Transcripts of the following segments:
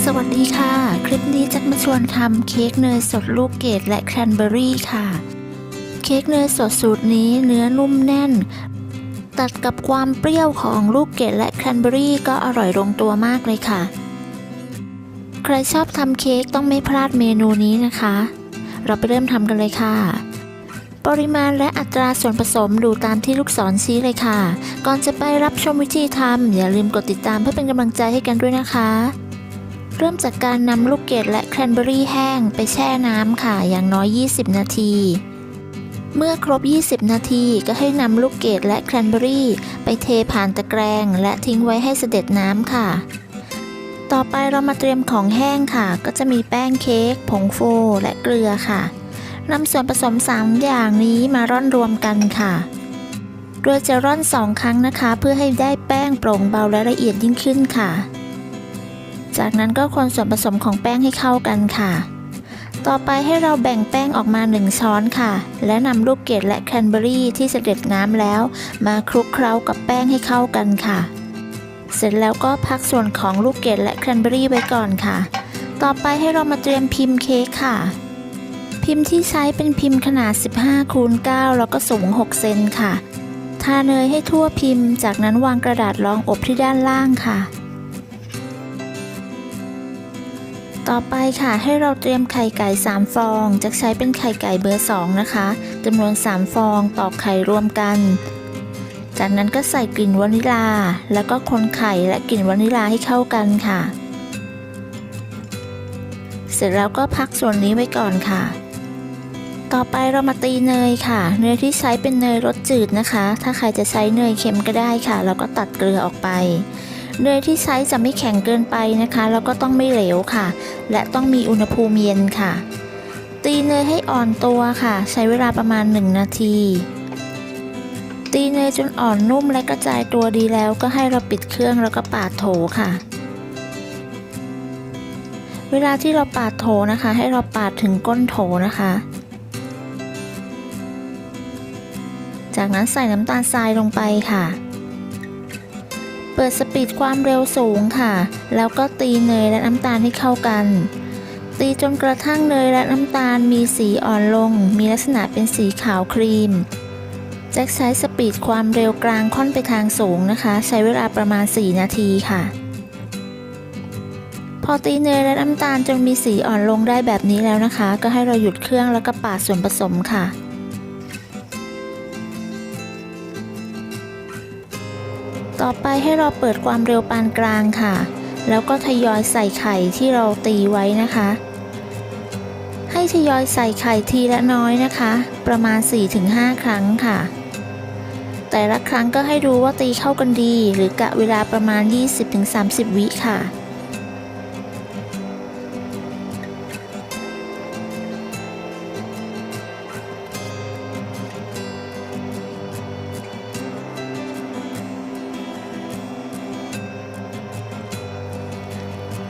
สวัสดีค่ะคลิปนี้จะมาชวนทำเค้กเนยสดลูกเกดและแครนเบอรี่ค่ะเค้กเนยสดสูตรนี้เนื้อนุ่มแน่นตัดกับความเปรี้ยวของลูกเกดและแครนเบอรี่ก็อร่อยลงตัวมากเลยค่ะใครชอบทำเค้กต้องไม่พลาดเมนูนี้นะคะเราไปเริ่มทำกันเลยค่ะปริมาณและอัตราส่วนผสมดูตามที่ลูกศรชี้เลยค่ะก่อนจะไปรับชมวิธีทำอย่าลืมกดติดตามเพื่อเป็นกำลังใจให้กันด้วยนะคะเริ่มจากการนำลูกเกดและแครนเบอรี่แห้งไปแช่น้ำค่ะอย่างน้อย20นาทีเมื่อครบ20นาทีก็ให้นำลูกเกดและแครนเบอรี่ไปเทผ่านตะแกรงและทิ้งไว้ให้เสด็จน้ำค่ะต่อไปเรามาเตรียมของแห้งค่ะก็จะมีแป้งเค้กผงฟูและเกลือค่ะนำส่วนผสม3อย่างนี้มาร่อนรวมกันค่ะโดยจะร่อน2ครั้งนะคะเพื่อให้ได้แป้งโปร่งเบาและละเอียดยิ่งขึ้นค่ะจากนั้นก็คนส่วนผสมของแป้งให้เข้ากันค่ะต่อไปให้เราแบ่งแป้งออกมา1ช้อนค่ะและนำลูกเกดและแครนเบอรี่ที่เสด็จน้ำแล้วมาคลุกเคล้ากับแป้งให้เข้ากันค่ะเสร็จแล้วก็พักส่วนของลูกเกดและแครนเบอรี่ไว้ก่อนค่ะต่อไปให้เรามาเตรียมพิมพ์เค้กค่ะพิมพ์ที่ใช้เป็นพิมพ์ขนาด15x9แล้วก็สูง6เซนค่ะทาเนยให้ทั่วพิมพ์จากนั้นวางกระดาษรองอบที่ด้านล่างค่ะต่อไปค่ะให้เราเตรียมไข่ไก่3ฟองจะใช้เป็นไข่ไก่เบอร์2นะคะจำนวน3ฟองตอกไข่รวมกันจากนั้นก็ใส่กลิ่นวานิลาแล้วก็คนไข่และกลิ่นวานิลาให้เข้ากันค่ะเสร็จแล้วก็พักส่วนนี้ไว้ก่อนค่ะต่อไปเรามาตีเนยค่ะเนยที่ใช้เป็นเนยรสจืดนะคะถ้าใครจะใช้เนยเค็มก็ได้ค่ะแล้วก็ตัดเกลือออกไปเนยที่ใช้จะไม่แข็งเกินไปนะคะแล้วก็ต้องไม่เหลวค่ะและต้องมีอุณหภูมิเย็นค่ะตีเนยให้อ่อนตัวค่ะใช้เวลาประมาณ1นาทีตีเนยจนอ่อนนุ่มและกระจายตัวดีแล้วก็ให้เราปิดเครื่องแล้วก็ปาดโถค่ะเวลาที่เราปาดโถนะคะให้เราปาดถึงก้นโถนะคะจากนั้นใส่น้ำตาลทรายลงไปค่ะเปิดสปีดความเร็วสูงค่ะแล้วก็ตีเนยและน้ำตาลให้เข้ากันตีจนกระทั่งเนยและน้ำตาลมีสีอ่อนลงมีลักษณะเป็นสีขาวครีมแจ็คใช้สปีดความเร็วกลางค่อนไปทางสูงนะคะใช้เวลาประมาณ4นาทีค่ะพอตีเนยและน้ำตาลจนมีสีอ่อนลงได้แบบนี้แล้วนะคะก็ให้เราหยุดเครื่องแล้วก็ปาดส่วนผสมค่ะต่อไปให้เราเปิดความเร็วปานกลางค่ะแล้วก็ทยอยใส่ไข่ที่เราตีไว้นะคะให้ทยอยใส่ไข่ทีละน้อยนะคะประมาณ 4-5 ครั้งค่ะแต่ละครั้งก็ให้ดูว่าตีเข้ากันดีหรือกะเวลาประมาณ 20-30 วิค่ะ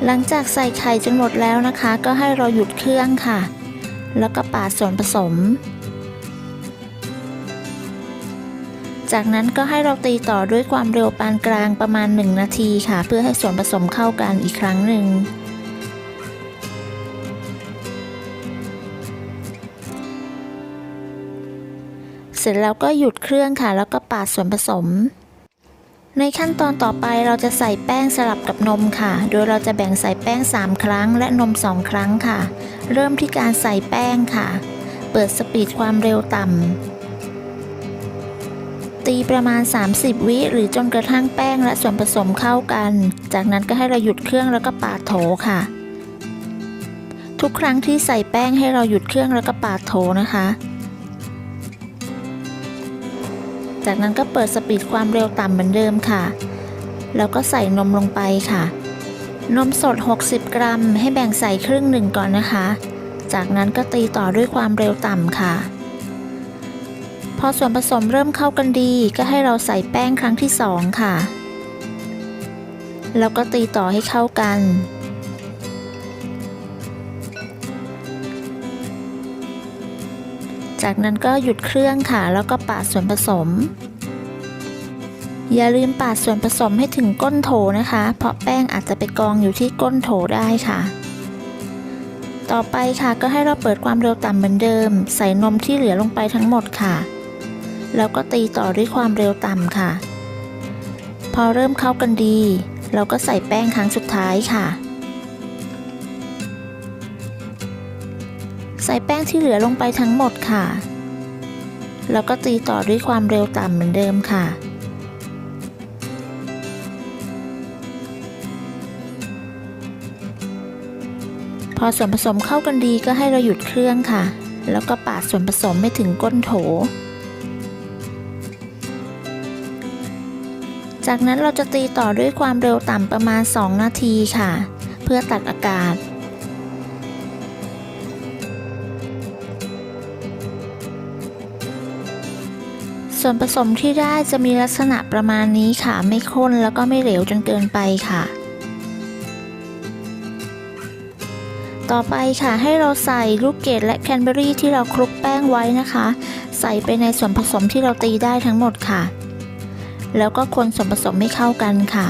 หลังจากใส่ไข่จนหมดแล้วนะคะก็ให้เราหยุดเครื่องค่ะแล้วก็ปาดส่วนผสมจากนั้นก็ให้เราตีต่อด้วยความเร็วปานกลางประมาณ1นาทีค่ะเพื่อให้ส่วนผสมเข้ากันอีกครั้งหนึ่งเสร็จแล้วก็หยุดเครื่องค่ะแล้วก็ปาดส่วนผสมในขั้นตอนต่อไปเราจะใส่แป้งสลับกับนมค่ะโดยเราจะแบ่งใส่แป้ง3ครั้งและนม2ครั้งค่ะเริ่มที่การใส่แป้งค่ะเปิดสปีดความเร็วต่ำตีประมาณ30วิหรือจนกระทั่งแป้งและส่วนผสมเข้ากันจากนั้นก็ให้เราหยุดเครื่องแล้วก็ปาดโถค่ะทุกครั้งที่ใส่แป้งให้เราหยุดเครื่องแล้วก็ปาดโถนะคะจากนั้นก็เปิดสปีดความเร็วต่ำเหมือนเดิมค่ะแล้วก็ใส่นมลงไปค่ะนมสด60 กรัมให้แบ่งใส่ครึ่งหนึ่งก่อนนะคะจากนั้นก็ตีต่อด้วยความเร็วต่ำค่ะพอส่วนผสมเริ่มเข้ากันดีก็ให้เราใส่แป้งครั้งที่2ค่ะแล้วก็ตีต่อให้เข้ากันจากนั้นก็หยุดเครื่องค่ะแล้วก็ปาดส่วนผสม อย่าลืมปาดส่วนผสมให้ถึงก้นโถนะคะเพราะแป้งอาจจะไปกองอยู่ที่ก้นโถได้ค่ะต่อไปค่ะก็ให้เราเปิดความเร็วต่ำเหมือนเดิมใส่นมที่เหลือลงไปทั้งหมดค่ะแล้วก็ตีต่อด้วยความเร็วต่ำค่ะพอเริ่มเข้ากันดีเราก็ใส่แป้งครั้งสุดท้ายค่ะใส่แป้งที่เหลือลงไปทั้งหมดค่ะแล้วก็ตีต่อด้วยความเร็วต่ำเหมือนเดิมค่ะพอส่วนผสมเข้ากันดีก็ให้เราหยุดเครื่องค่ะแล้วก็ปาดส่วนผสมให้ถึงก้นโถจากนั้นเราจะตีต่อด้วยความเร็วต่ำประมาณ2 นาทีค่ะเพื่อตัดอากาศส่วนผสมที่ได้จะมีลักษณะประมาณนี้ค่ะไม่ข้นแล้วก็ไม่เหลวจนเกินไปค่ะต่อไปค่ะให้เราใส่ลูกเกดและแคนเบอรี่ที่เราคลุกแป้งไว้นะคะใส่ไปในส่วนผสมที่เราตีได้ทั้งหมดค่ะแล้วก็คนส่วนผสมให้เข้ากันค่ะ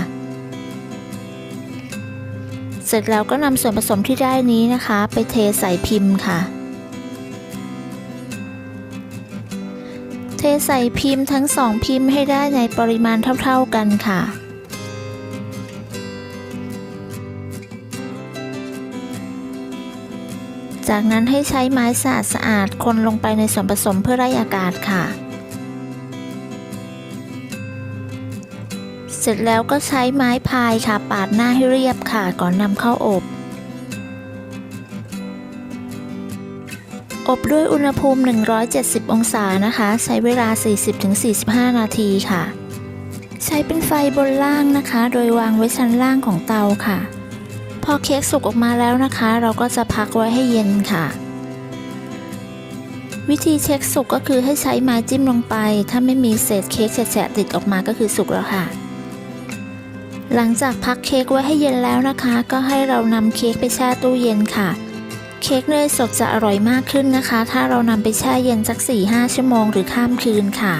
เสร็จแล้วก็นำส่วนผสมที่ได้นี้นะคะไปเทใส่พิมพ์ค่ะเทใส่พิมพ์ทั้ง2พิมพ์ให้ได้ในปริมาณเท่าๆกันค่ะจากนั้นให้ใช้ไม้สะอาดคนลงไปในส่วนผสมเพื่อไล่อากาศค่ะเสร็จแล้วก็ใช้ไม้พายค่ะปาดหน้าให้เรียบค่ะก่อนนำเข้าอบด้วยอุณหภูมิ170องศานะคะใช้เวลา 40-45 นาทีค่ะใช้เป็นไฟบนล่างนะคะโดยวางไว้ชั้นล่างของเตาค่ะพอเค้กสุกออกมาแล้วนะคะเราก็จะพักไว้ให้เย็นค่ะวิธีเช็คสุกก็คือให้ใช้ไม้จิ้มลงไปถ้าไม่มีเศษเค้กแฉะๆติดออกมาก็คือสุกแล้วค่ะหลังจากพักเค้กไว้ให้เย็นแล้วนะคะก็ให้เรานำเค้กไปแช่ตู้เย็นค่ะเค้กเนยสดจะอร่อยมากขึ้นนะคะถ้าเรานำไปแช่เย็นสัก 4-5 ชั่วโมงหรือข้ามคืนค่ะ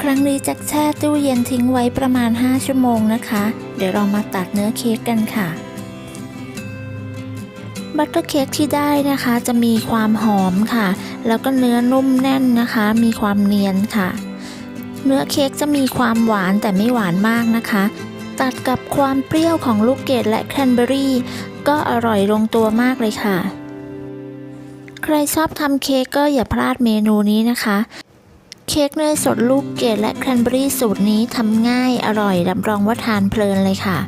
ครั้งนี้จะแช่ตู้เย็นทิ้งไว้ประมาณ5 ชั่วโมงนะคะเดี๋ยวเรามาตัดเนื้อเค้กกันค่ะบัตเตอร์เค้กที่ได้นะคะจะมีความหอมค่ะแล้วก็เนื้อนุ่มแน่นนะคะมีความเนียนค่ะเนื้อเค้กจะมีความหวานแต่ไม่หวานมากนะคะตัดกับความเปรี้ยวของลูกเกดและแครนเบอรี่ก็อร่อยลงตัวมากเลยค่ะใครชอบทำเค้กก็อย่าพลาดเมนูนี้นะคะเค้กเนยสดลูกเกดและแครนเบอรี่สูตรนี้ทำง่ายอร่อยรับรองว่าทานเพลินเลยค่ะ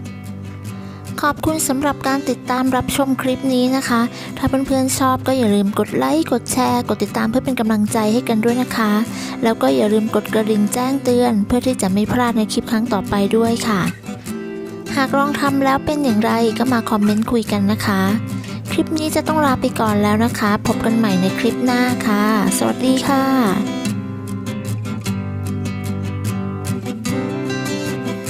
ขอบคุณสำหรับการติดตามรับชมคลิปนี้นะคะถ้าเพื่อนๆชอบก็อย่าลืมกดไลค์กดแชร์กดติดตามเพื่อเป็นกำลังใจให้กันด้วยนะคะแล้วก็อย่าลืมกดกระดิ่งแจ้งเตือนเพื่อที่จะไม่พลาดในคลิปครั้งต่อไปด้วยค่ะหากลองทำแล้วเป็นอย่างไรก็มาคอมเมนต์คุยกันนะคะคลิปนี้จะต้องลาไปก่อนแล้วนะคะพบกันใหม่ในคลิปหน้าค่ะสวัสดีค่ะ